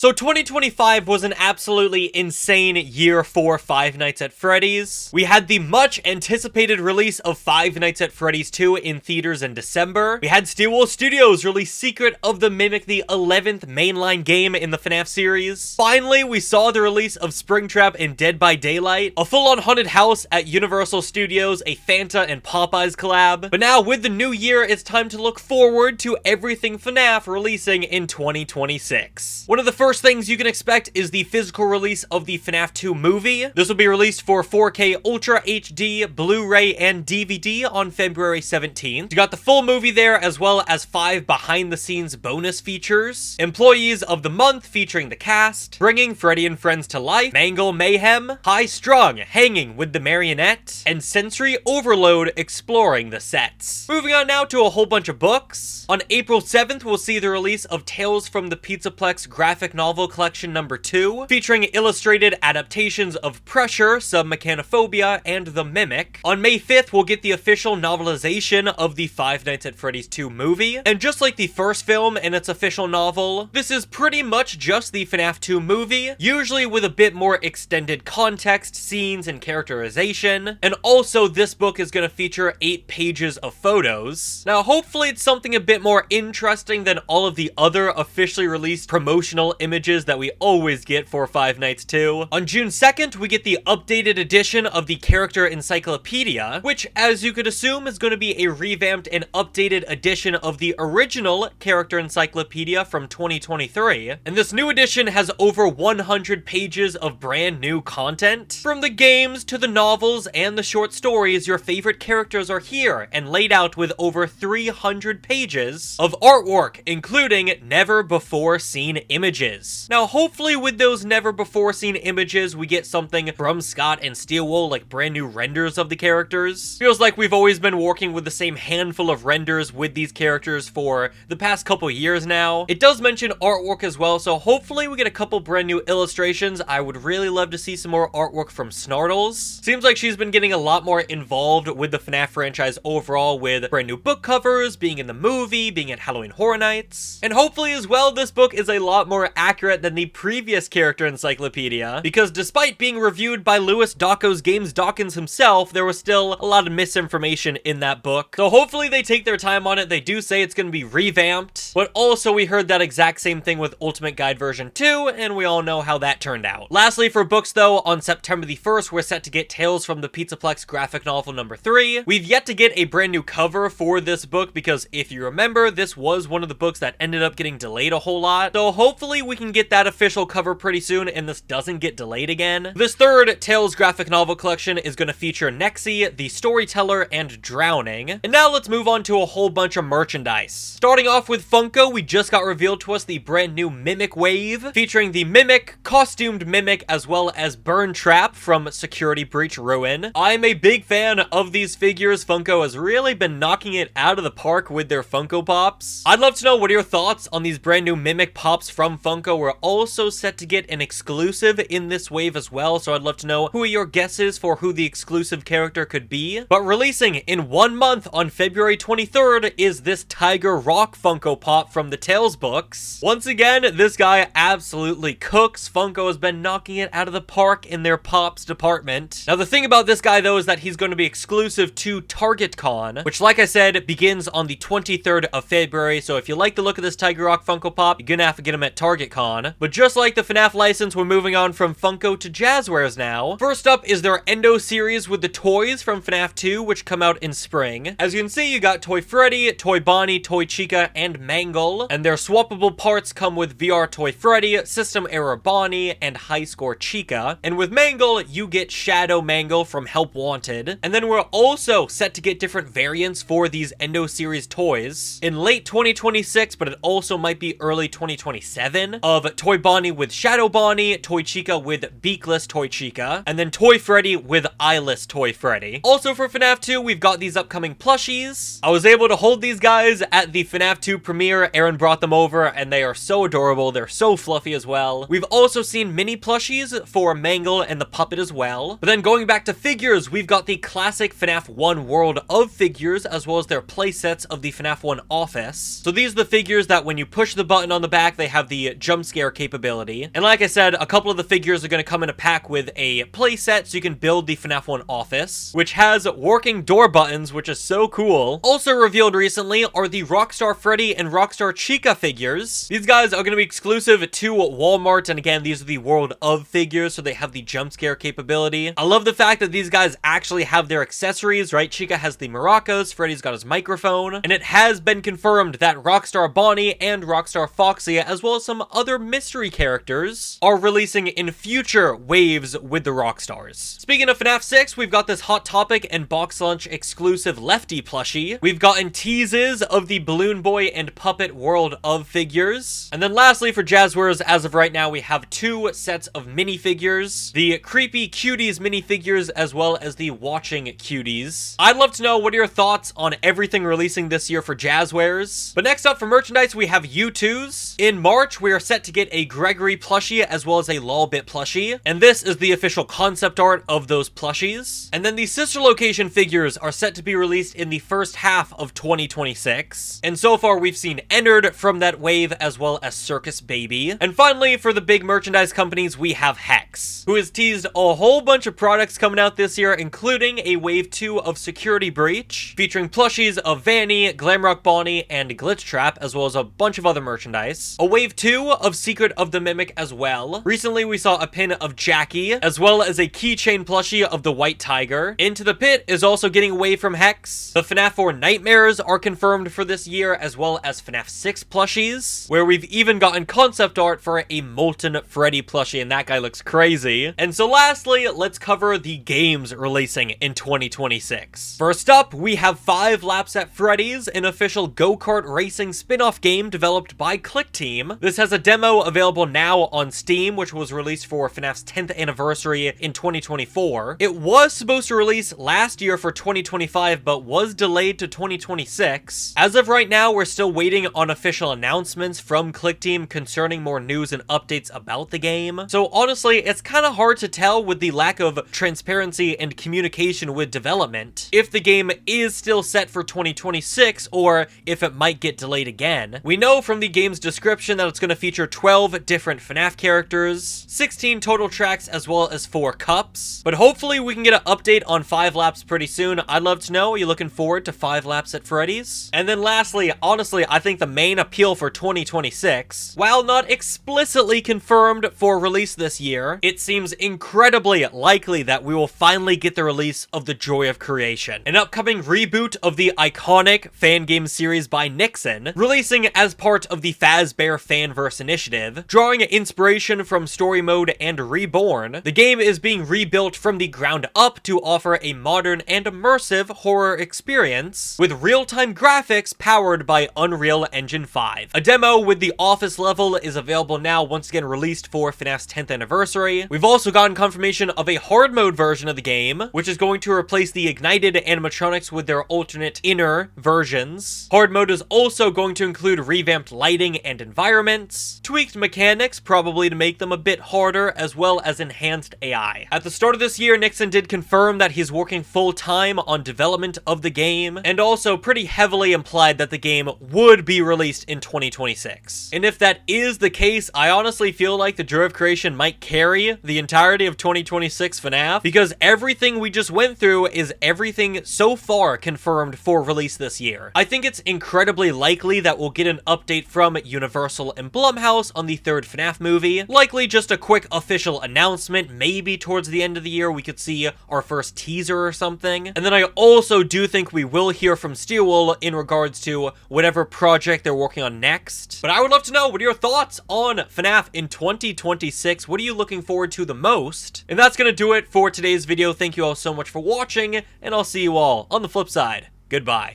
So 2025 was an absolutely insane year for Five Nights at Freddy's. We had the much anticipated release of Five Nights at Freddy's 2 in theaters in December. We had Steelwool Studios release Secret of the Mimic, the 11th mainline game in the FNaF series. Finally, we saw the release of Springtrap and Dead by Daylight, a full-on haunted house at Universal Studios, a Fanta and Popeyes collab. But now, with the new year, it's time to look forward to everything FNaF releasing in 2026. One of the first things you can expect is the physical release of the FNaF 2 movie. This will be released for 4K Ultra HD, Blu-ray, and DVD on February 17th. You got the full movie there, as well as 5 behind-the-scenes bonus features. Employees of the Month featuring the cast, Bringing Freddy and Friends to Life, Mangle Mayhem, High Strung, Hanging with the Marionette, and Sensory Overload exploring the sets. Moving on now to a whole bunch of books. On April 7th, we'll see the release of Tales from the Pizzaplex graphic novel collection number 2, featuring illustrated adaptations of Pressure, Submechanophobia, and The Mimic. On May 5th, we'll get the official novelization of the Five Nights at Freddy's 2 movie, and just like the first film and its official novel, this is pretty much just the FNaF 2 movie, usually with a bit more extended context, scenes, and characterization, and also this book is going to feature 8 pages of photos. Now, hopefully it's something a bit more interesting than all of the other officially released promotional images that we always get for Five Nights 2. On June 2nd, we get the updated edition of the Character Encyclopedia, which, as you could assume, is going to be a revamped and updated edition of the original Character Encyclopedia from 2023. And this new edition has over 100 pages of brand new content. From the games to the novels and the short stories, your favorite characters are here and laid out with over 300 pages of artwork, including never before seen images. Now, hopefully with those never before seen images, we get something from Scott and Steelwool, like brand new renders of the characters. Feels like we've always been working with the same handful of renders with these characters for the past couple years now. It does mention artwork as well, so hopefully we get a couple brand new illustrations. I would really love to see some more artwork from Snartles. Seems like she's been getting a lot more involved with the FNaF franchise overall, with brand new book covers, being in the movie, being at Halloween Horror Nights. And hopefully as well, this book is a lot more accurate than the previous Character Encyclopedia, because despite being reviewed by Lewis Dawkins Games Dawkins himself, there was still a lot of misinformation in that book. So hopefully they take their time on it. They do say it's going to be revamped, but also we heard that exact same thing with Ultimate Guide version 2, and we all know how that turned out. Lastly, for books though, on September the 1st, we're set to get Tales from the Pizzaplex graphic novel number 3. We've yet to get a brand new cover for this book, because if you remember, this was one of the books that ended up getting delayed a whole lot. So hopefully we can get that official cover pretty soon and this doesn't get delayed again. This third Tales graphic novel collection is going to feature Nexie, the Storyteller, and Drowning. And now let's move on to a whole bunch of merchandise. Starting off with Funko, we just got revealed to us the brand new Mimic Wave, featuring the Mimic, Costumed Mimic, as well as Burn Trap from Security Breach Ruin. I'm a big fan of these figures. Funko has really been knocking it out of the park with their Funko Pops. I'd love to know what are your thoughts on these brand new Mimic Pops from Funko. We're also set to get an exclusive in this wave as well, so I'd love to know who are your guesses for who the exclusive character could be. But releasing in 1 month on February 23rd is this Tiger Rock Funko Pop from the Tales books. Once again, this guy absolutely cooks. Funko has been knocking it out of the park in their Pops department. Now, the thing about this guy though is that he's going to be exclusive to Target Con, which, like I said, begins on the 23rd of February, so if you like the look of this Tiger Rock Funko Pop, you're gonna have to get him at Target Con. But just like the FNaF license, we're moving on from Funko to Jazwares now. First up is their Endo series with the toys from FNaF 2, which come out in spring. As you can see, you got Toy Freddy, Toy Bonnie, Toy Chica, and Mangle, and their swappable parts come with VR Toy Freddy, System Error Bonnie, and High Score Chica. And with Mangle, you get Shadow Mangle from Help Wanted. And then we're also set to get different variants for these Endo series toys in late 2026, but it also might be early 2027, of Toy Bonnie with Shadow Bonnie, Toy Chica with Beakless Toy Chica, and then Toy Freddy with Eyeless Toy Freddy. Also for FNaF 2, we've got these upcoming plushies. I was able to hold these guys at the FNaF 2 premiere. Aaron brought them over, and they are so adorable. They're so fluffy as well. We've also seen mini plushies for Mangle and the puppet as well. But then going back to figures, we've got the classic FNaF 1 World of figures, as well as their playsets of the FNaF 1 office. So these are the figures that when you push the button on the back, they have the jump scare capability. And like I said, a couple of the figures are going to come in a pack with a playset so you can build the FNaF 1 office, which has working door buttons, which is so cool. Also revealed recently are the Rockstar Freddy and Rockstar Chica figures. These guys are going to be exclusive to Walmart, and again, these are the World of figures, so they have the jump scare capability. I love the fact that these guys actually have their accessories, right? Chica has the maracas, Freddy's got his microphone, and it has been confirmed that Rockstar Bonnie and Rockstar Foxy, as well as some other mystery characters, are releasing in future waves with the Rockstars. Speaking of FNAF 6, we've got this Hot Topic and Box Lunch exclusive Lefty plushie. We've gotten teases of the Balloon Boy and Puppet World of figures. And then lastly, for Jazwares, as of right now, we have 2 sets of minifigures. The Creepy Cuties minifigures, as well as the Watching Cuties. I'd love to know what are your thoughts on everything releasing this year for Jazwares. But next up for merchandise, we have Youtooz. In March, we are set to get a Gregory plushie, as well as a Lolbit plushie. And this is the official concept art of those plushies. And then the sister location figures are set to be released in the first half of 2026. And so far, we've seen Ennard from that wave, as well as Circus Baby. And finally, for the big merchandise companies, we have Hex, who has teased a whole bunch of products coming out this year, including a Wave 2 of Security Breach, featuring plushies of Vanny, Glamrock Bonnie, and Glitch Trap, as well as a bunch of other merchandise. A Wave 2 of Secret of the Mimic as well. Recently, we saw a pin of Jackie, as well as a keychain plushie of the White Tiger. Into the Pit is also getting away from Hex. The FNAF 4 Nightmares are confirmed for this year, as well as FNAF 6 plushies, where we've even gotten concept art for a Molten Freddy plushie, and that guy looks crazy. And so lastly, let's cover the games releasing in 2026. First up, we have 5 Laps at Freddy's, an official go-kart racing spin-off game developed by Click Team. This has a demo available now on Steam, which was released for FNAF's 10th anniversary in 2024. It was supposed to release last year for 2025, but was delayed to 2026. As of right now, we're still waiting on official announcements from Click Team concerning more news and updates about the game. So honestly, it's kind of hard to tell with the lack of transparency and communication with development if the game is still set for 2026 or if it might get delayed again. We know from the game's description that it's going to feature 12 different FNAF characters, 16 total tracks, as well as 4 cups. But hopefully we can get an update on 5 Laps pretty soon. I'd love to know, are you looking forward to 5 Laps at Freddy's? And then lastly, honestly, I think the main appeal for 2026, while not explicitly confirmed for release this year, it seems incredibly likely that we will finally get the release of The Joy of Creation, an upcoming reboot of the iconic fan game series by Nixon, releasing as part of the Fazbear Fanverse initiative. Drawing inspiration from Story Mode and Reborn, the game is being rebuilt from the ground up to offer a modern and immersive horror experience with real-time graphics powered by Unreal Engine 5. A demo with the office level is available now, once again released for FNAF's 10th anniversary. We've also gotten confirmation of a hard mode version of the game, which is going to replace the ignited animatronics with their alternate inner versions. Hard mode is also going to include revamped lighting and environments, tweaked mechanics, probably to make them a bit harder, as well as enhanced AI. At the start of this year, Nixon did confirm that he's working full-time on development of the game, and also pretty heavily implied that the game would be released in 2026. And if that is the case, I honestly feel like the Joy of Creation might carry the entirety of 2026 FNAF, because everything we just went through is everything so far confirmed for release this year. I think it's incredibly likely that we'll get an update from Universal and Blumhouse on the 3rd FNAF movie, likely just a quick official announcement. Maybe towards the end of the year we could see our first teaser or something. And then I also do think we will hear from Steelwool in regards to whatever project they're working on next. But I would love to know, what are your thoughts on FNAF in 2026? What are you looking forward to the most? And that's gonna do it for today's video. Thank you all so much for watching, and I'll see you all on the flip side. Goodbye.